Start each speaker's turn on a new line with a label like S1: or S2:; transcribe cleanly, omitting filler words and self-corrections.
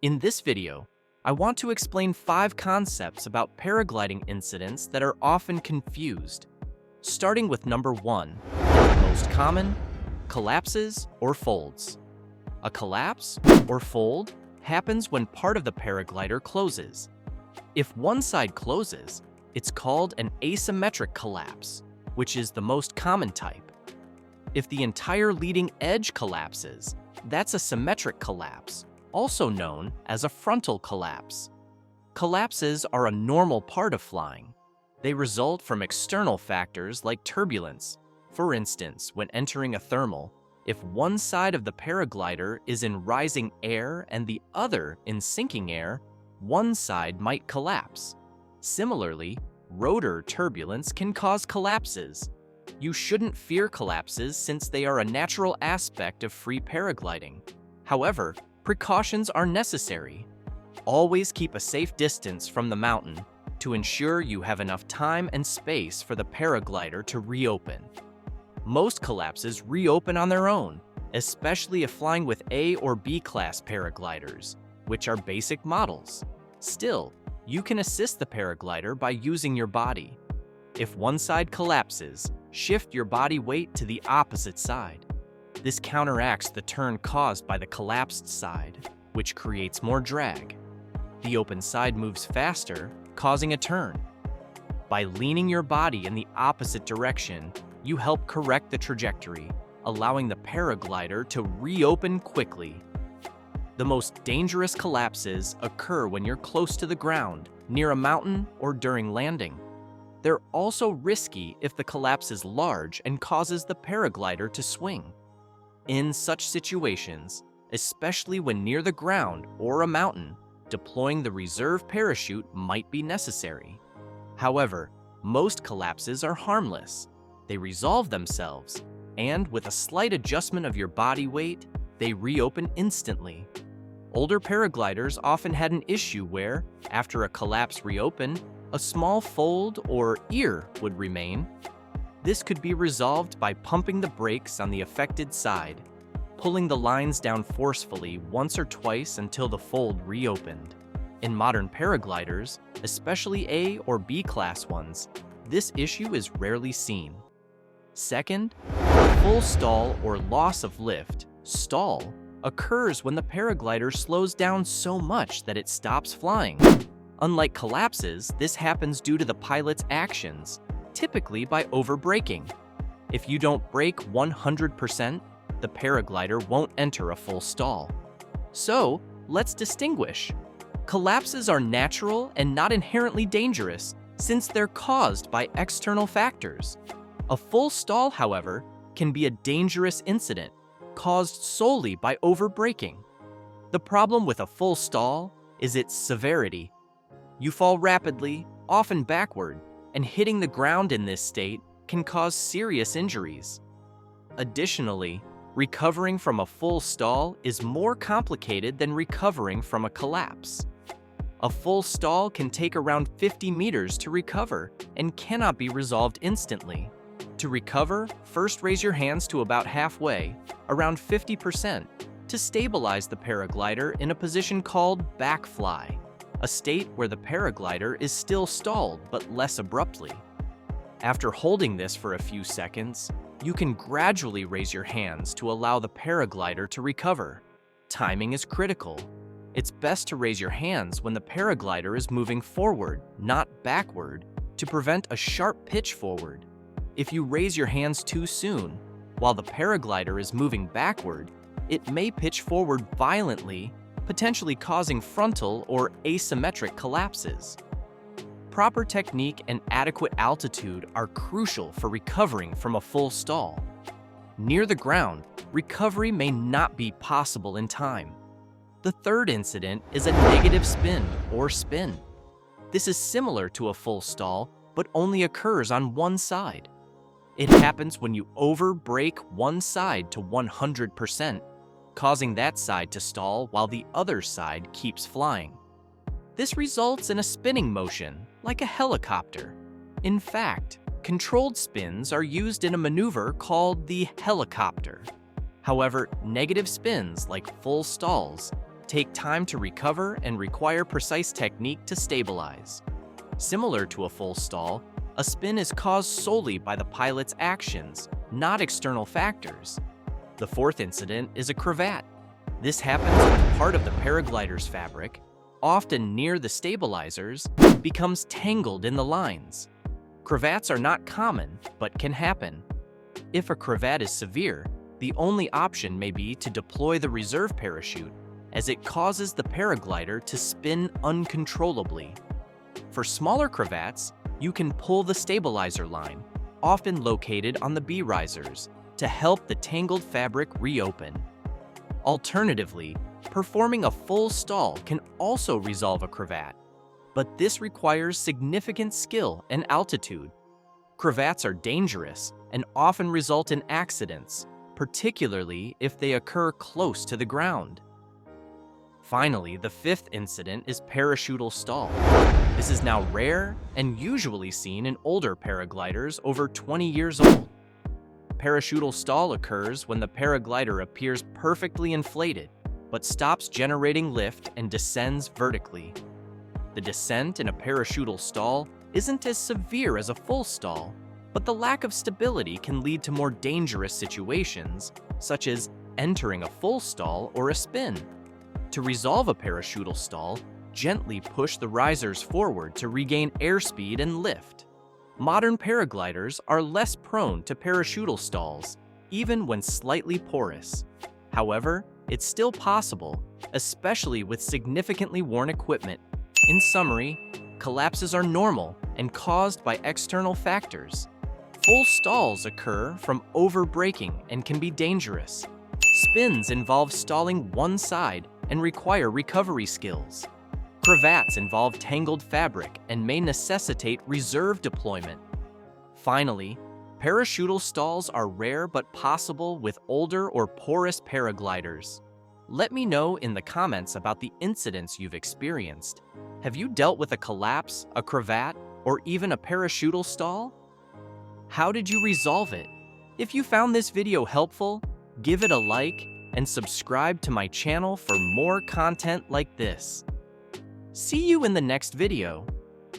S1: In this video, I want to explain 5 concepts about paragliding incidents that are often confused, starting with number 1, the most common, collapses or folds. A collapse, or fold, happens when part of the paraglider closes. If one side closes, it's called an asymmetric collapse, which is the most common type. If the entire leading edge collapses, that's a symmetric collapse, also known as a frontal collapse. Collapses are a normal part of flying. They result from external factors like turbulence. For instance, when entering a thermal, if one side of the paraglider is in rising air and the other in sinking air, one side might collapse. Similarly, rotor turbulence can cause collapses. You shouldn't fear collapses since they are a natural aspect of free paragliding. However, precautions are necessary. Always keep a safe distance from the mountain to ensure you have enough time and space for the paraglider to reopen. Most collapses reopen on their own, especially if flying with A or B class paragliders, which are basic models. Still, you can assist the paraglider by using your body. If one side collapses, shift your body weight to the opposite side. This counteracts the turn caused by the collapsed side, which creates more drag. The open side moves faster, causing a turn. By leaning your body in the opposite direction, you help correct the trajectory, allowing the paraglider to reopen quickly. The most dangerous collapses occur when you're close to the ground, near a mountain, or during landing. They're also risky if the collapse is large and causes the paraglider to swing. In such situations, especially when near the ground or a mountain, deploying the reserve parachute might be necessary. However, most collapses are harmless. They resolve themselves, and with a slight adjustment of your body weight, they reopen instantly. Older paragliders often had an issue where, after a collapse reopened, a small fold or ear would remain. This could be resolved by pumping the brakes on the affected side, pulling the lines down forcefully once or twice until the fold reopened. In modern paragliders, especially A or B class ones, this issue is rarely seen. Second, full stall or loss of lift, stall, occurs when the paraglider slows down so much that it stops flying. Unlike collapses, this happens due to the pilot's actions, typically by over-braking. If you don't brake 100%, the paraglider won't enter a full stall. So, let's distinguish. Collapses are natural and not inherently dangerous since they're caused by external factors. A full stall, however, can be a dangerous incident caused solely by over-braking. The problem with a full stall is its severity. You fall rapidly, often backward, and hitting the ground in this state can cause serious injuries. Additionally, recovering from a full stall is more complicated than recovering from a collapse. A full stall can take around 50 meters to recover and cannot be resolved instantly. To recover, first raise your hands to about halfway, around 50%, to stabilize the paraglider in a position called back fly, a state where the paraglider is still stalled but less abruptly. After holding this for a few seconds, you can gradually raise your hands to allow the paraglider to recover. Timing is critical. It's best to raise your hands when the paraglider is moving forward, not backward, to prevent a sharp pitch forward. If you raise your hands too soon, while the paraglider is moving backward, it may pitch forward violently, potentially causing frontal or asymmetric collapses. Proper technique and adequate altitude are crucial for recovering from a full stall. Near the ground, recovery may not be possible in time. The third incident is a negative spin or spin. This is similar to a full stall, but only occurs on one side. It happens when you over-brake one side to 100%, causing that side to stall while the other side keeps flying. This results in a spinning motion, like a helicopter. In fact, controlled spins are used in a maneuver called the helicopter. However, negative spins, like full stalls, take time to recover and require precise technique to stabilize. Similar to a full stall, a spin is caused solely by the pilot's actions, not external factors. The fourth incident is a cravat. This happens when part of the paraglider's fabric, often near the stabilizers, becomes tangled in the lines. Cravats are not common, but can happen. If a cravat is severe, the only option may be to deploy the reserve parachute, as it causes the paraglider to spin uncontrollably. For smaller cravats, you can pull the stabilizer line, often located on the B-risers, to help the tangled fabric reopen. Alternatively, performing a full stall can also resolve a cravat, but this requires significant skill and altitude. Cravats are dangerous and often result in accidents, particularly if they occur close to the ground. Finally, the fifth incident is parachutal stall. This is now rare and usually seen in older paragliders over 20 years old. Parachutal stall occurs when the paraglider appears perfectly inflated, but stops generating lift and descends vertically. The descent in a parachutal stall isn't as severe as a full stall, but the lack of stability can lead to more dangerous situations, such as entering a full stall or a spin. To resolve a parachutal stall, gently push the risers forward to regain airspeed and lift. Modern paragliders are less prone to parachutal stalls, even when slightly porous. However, it's still possible, especially with significantly worn equipment. In summary, collapses are normal and caused by external factors. Full stalls occur from over-braking and can be dangerous. Spins involve stalling one side and require recovery skills. Cravats involve tangled fabric and may necessitate reserve deployment. Finally, parachutal stalls are rare but possible with older or porous paragliders. Let me know in the comments about the incidents you've experienced. Have you dealt with a collapse, a cravat, or even a parachutal stall? How did you resolve it? If you found this video helpful, give it a like and subscribe to my channel for more content like this. See you in the next video.